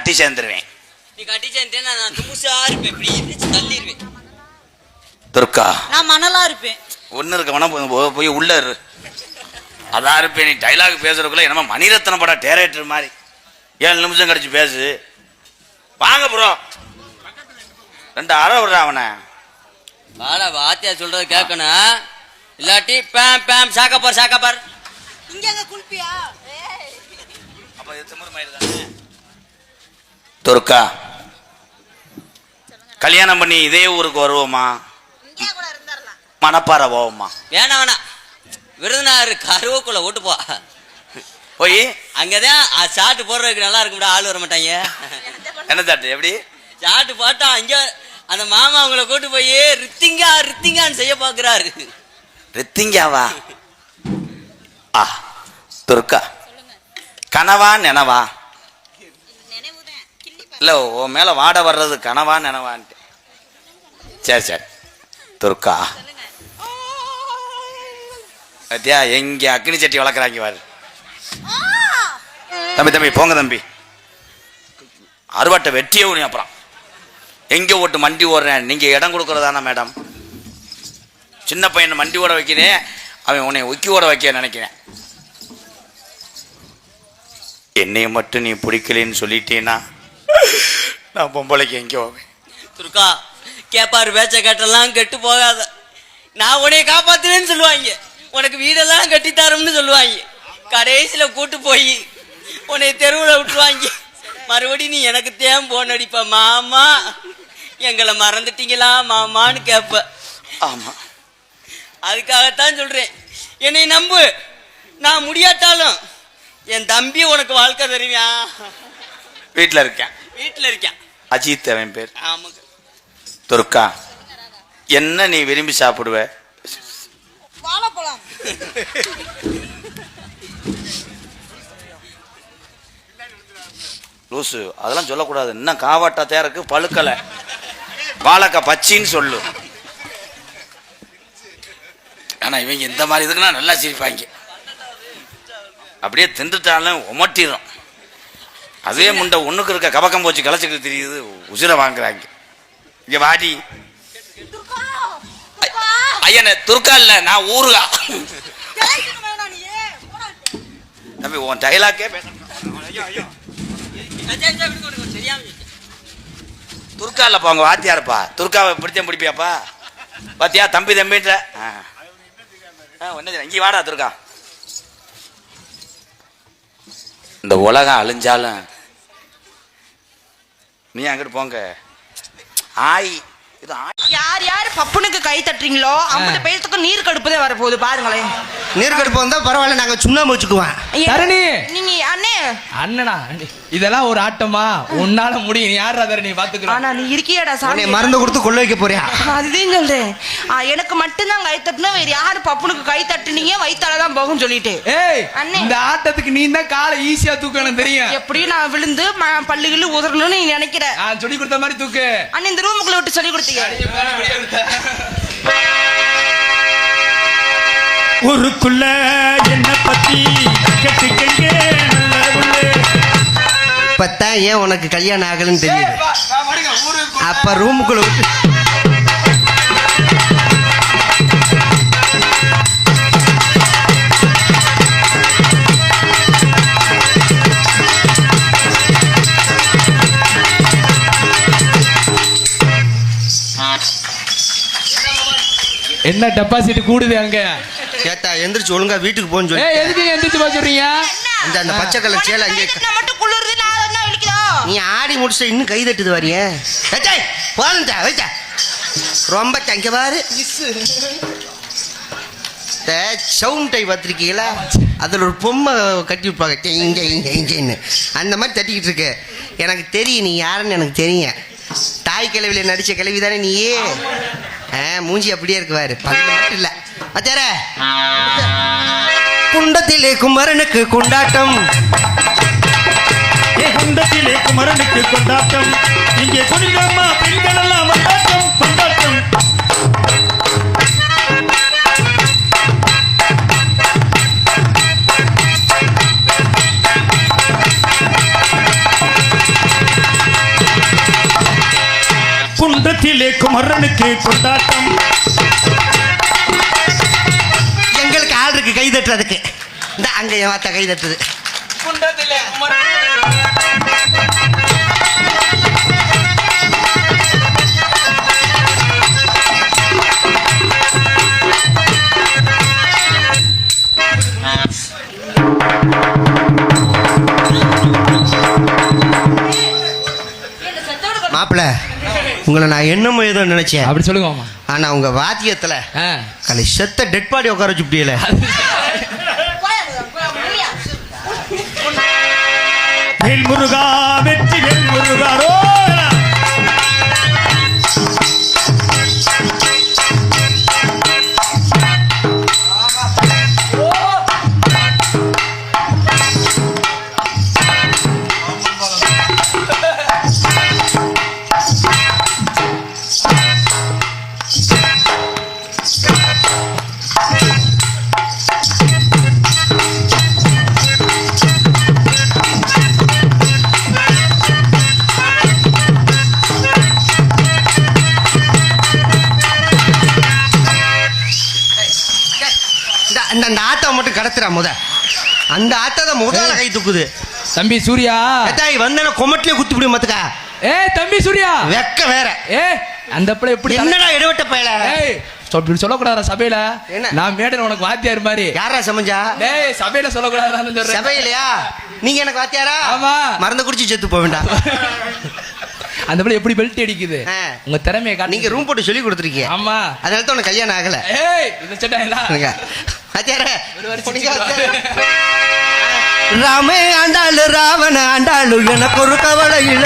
கட்டி சேர்ந்துருவேன். நீ கட்டி சேர்ந்தேன்னா நான் துமுசா இருப்பேன், இப்படி இடிச்சு தள்ளிடுவேன். துர்கா நான் மணலா இருப்பேன். ஒன்னு இருக்க வேணா போய் உள்ள இரு. அதான் இருப்பேன். நீ டைலாக் பேசுறதுக்குள்ள என்னமா மணிரத்னம் படம் டேரக்டர் மாதிரி 7 நிமிஷம் கழிச்சு பேசு. வாங்க ப்ரோ, 2 அரை விடுற அவனை. வாடா வாத்தியா சொல்றது கேட்கணும், இல்லாட்டி பேம் பேம் சாக்கப்பார் சாக்கப்பார். இங்க அங்க குளிப்பியா? அப்ப இது திமிரு மாதிரி தானே. துர்கா கல்யாணம் பண்ணி இதே ஊருக்கு வருவோமா? மணப்பாறை போவோமா? வேணாம் வேணாம், விருதுநகர் கருவக்குள்ள ஓட்டு போ. போய் அங்கதான் சாட்டு போடுறதுக்கு நல்லா இருக்கும். ஆள் வர மாட்டாங்க. என்ன சாட்டு? எப்படி சாட்டு போட்டா அங்க அந்த மாமா அவங்கள கூட்டு போய் ரித்திங்கா ரித்திங்கான்னு செய்ய பாக்குறாரு. ரித்திங்காவா? துர்கா கனவா நினவா? இல்ல உன் மேல வாட வர்றது கனவா நினவான்ட்டு. சரி சரி துர்கா, அத்தியா எங்க அக்னி சட்டி வளர்க்குறாங்க பாரு. தம்பி தம்பி போங்க தம்பி, அறுவாட்டை வெட்டியே உனி. அப்புறம் எங்க ஓட்டு மண்டி ஓடுறேன், நீங்க இடம் கொடுக்கறதானா மேடம்? சின்ன பையனை மண்டி ஓட வைக்கிறேன், அவன் உன்னை ஒக்கி ஓட வைக்க நினைக்கிறேன். என்னைய மட்டும் நீ பிடிக்கலன்னு சொல்லிட்டேன்னா நான் பொம்பளைக்கு எங்கே போவேன்? துர்கா கேப்பாரு பேச்ச கட்டெல்லாம் கெட்டு போகாத, நான் உன்னைய காப்பாத்துவேன்னு சொல்லுவாங்க, உனக்கு வீடெல்லாம் கட்டித்தாரோம்னு சொல்லுவாங்க. கடைசியில கூட்டு போய் உன்னை தெருவில் விட்டுருவாங்க. மறுபடியும் நீ எனக்கு தேம் போன் அடிப்ப, மாமா எங்களை மறந்துட்டீங்களா மாமான்னு கேட்ப. ஆமா, அதுக்காகத்தான் சொல்றேன், என்னை நம்பு. நான் முடியாட்டாலும் என் தம்பி உனக்கு வாழ்க்கை தெரியுமா? வீட்டில் இருக்கேன். வீட்டில் இருக்கேன். அஜித் அவன் பேர். ஆமாங்க. துர்கா என்ன நீ விரும்பி சாப்பிடுவ? வாழைப்பழம். லூசு, அதெல்லாம் சொல்லக்கூடாது. இன்னும் காவாட்டா தேருக்கு பழுக்கலை. வாழைக்காய் பச்சின்னு சொல்லு. ஆனா இவங்க இந்த மாதிரி இதுக்குன்னா நல்லா சிரிப்பாங்க. அப்படியே திண்டுட்டாலும் உமட்டிடும். அதே முண்டை ஒண்ணுக்கு இருக்க கபக்கம் போச்சு கலைச்சிக்கிட்டு தெரியுது, உசிரை வாங்குறாங்க. இங்க வாடி. ஐயன துர்கா இல்ல, நான் ஊருகா. தம்பி உன் டைலாக்கே பேச. துர்கா இல்லப்பா, உங்க வாத்தியாருப்பா. துர்காவை பிடிச்சேன் பிடிப்பியாப்பா? பாத்தியா தம்பி தம்பின்ற. இங்கே வாடா துர்கா. இந்த உலகம் அழிஞ்சாலும் நீ அங்கிட்டு போங்க. ஆய் யார் யார் பப்புனுக்கு கை தட்டுறீங்களோ அம்பது பேருக்கு நீர் கடுப்புதே வரப்போகுது பாருங்களேன். நீர் கடுப்பு வந்தா பரவாயில்ல, நாங்க சுண்ணாம்பு வச்சுக்குவோம். தரணி நீங்க அண்ணே அண்ணனா இதெல்லாம் ஒரு ஆட்டமா? உன்னால முடியும். நீ யாரா தரணி பாத்துக்கலாம். ஆனா நீ இருக்கியாடா சாமி, மருந்து கொடுத்து கொள்ள வைக்க போறியா? அதுதான் சொல்றேன். எனக்கு மட்டும்தான் கை தட்டணும், வேற யாரு பப்புனுக்கு கை தட்டுனீங்க வயித்தாலதான் போகும் சொல்லிட்டு. ஏய் அண்ணே, இந்த ஆட்டத்துக்கு நீ தான் காலை ஈஸியா தூக்கணும் தெரியும். எப்படியும் நான் விழுந்து பல்லுகிள்ளு உதறணும்னு நீ நினைக்கிற. சொல்லி கொடுத்த மாதிரி தூக்கு. அண்ணே இந்த ரூமுக்குள்ள விட்டு சொல்லி கொடுத்தீங்க. ஊருக்குள்ள என்ன பத்தி கேட்டுக்கங்க. இப்பத்தான் ஏன் உனக்கு கல்யாணம் ஆகலன்னு தெரியுது. அப்ப ரூமுக்குள்ள விட்டு என்ன டெபாசிட் கூடுது அங்க? கேட்டா எந்திரிச்சு ஒழுங்கா வீட்டுக்கு போன்னு சொல்லி. எதுக்கு எந்திரிச்சு போக சொல்றீங்க? அந்த பச்சை கலர் சேலை அங்கே மட்டும் குளிர்து, நான் என்ன விழிக்குதோ? நீ ஆடி முடிச்சுட்டு இன்னும் கை தட்டுது வரியே. போலண்டா வைச்சா ரொம்ப தங்க பாரு. சவுண்ட் டை பார்த்துருக்கீங்களா? அதில் ஒரு பொம்மை கட்டி விட்பாங்க இங்கே இங்கே இங்கேன்னு, அந்த மாதிரி தட்டிக்கிட்டு இருக்கு. எனக்கு தெரியும் நீ யாருன்னு எனக்கு தெரியும். தாய் கிழவியில் நடித்த கிழவி தானே நீயே? மூஞ்சி அப்படியே இருக்குவாரு, பல்லு மட்டும் இல்லை. அச்சார குண்டத்திலே குமரனுக்கு கொண்டாட்டம், குண்டத்திலே குமரனுக்கு கொண்டாட்டம். இங்கே குடிக்கம்மா பெண்கள் எல்லாம் கொண்டாட்டம் கொண்டாட்டம். வீட்டிலே குமரனுக்கு கொண்டாட்டம். எங்களுக்கு ஆள் இருக்கு கை தட்டுறதுக்கு. இந்த அங்க என் வார்த்தை கை தட்டுது. குண்டத்திலே மாப்பிள்ள உங்களை நான் என்னமோ ஏதோ நினைச்சேன். அப்படி சொல்லுங்க மாமா. ஆனா உங்க வாத்தியத்துல ஆ. கலை செத்த டெட் பாடி உட்கார வச்சு முடியல. வேல் முருகா வெற்றி வேல் முருகா ரோலா. அந்த ஆத்தா மட்டும் கடத்துறா முத. அந்த ஆத்தா முதல்ல கை தூக்குது. தம்பி சூர்யா ஏத்தாய் வந்தன கொமட்டிலே குத்தி விடு மத்துக்கா. தம்பி சூர்யா வெக்க வேற. அந்த பிள்ளை எப்படி என்னடா இடவட்ட பயல. இப்படி சொல்லக்கூடாதா சபையில? என்ன? நான் மேடையில உனக்கு வாத்தியார் மாதிரி. யாரா சமைஞ்சா? சபையில சொல்லக்கூடாது. சபையிலையா நீங்க எனக்கு வாத்தியாரா? ஆமா. மருந்து குடிச்சு செத்து போக வேண்டாம். அந்த பிள்ளை எப்படி பெல்ட் அடிக்குது? உங்க திறமையை காட்டு. நீங்க ரூம் போட்டு சொல்லி கொடுத்துருக்கீங்க. ஆமா. அதனால தான் உனக்கு கல்யாணம் ஆகல. இந்த சட்டை ராமே ஆண்டாளு ராவண ஆண்டாளு எனக்கு ஒரு கவலை இல்ல.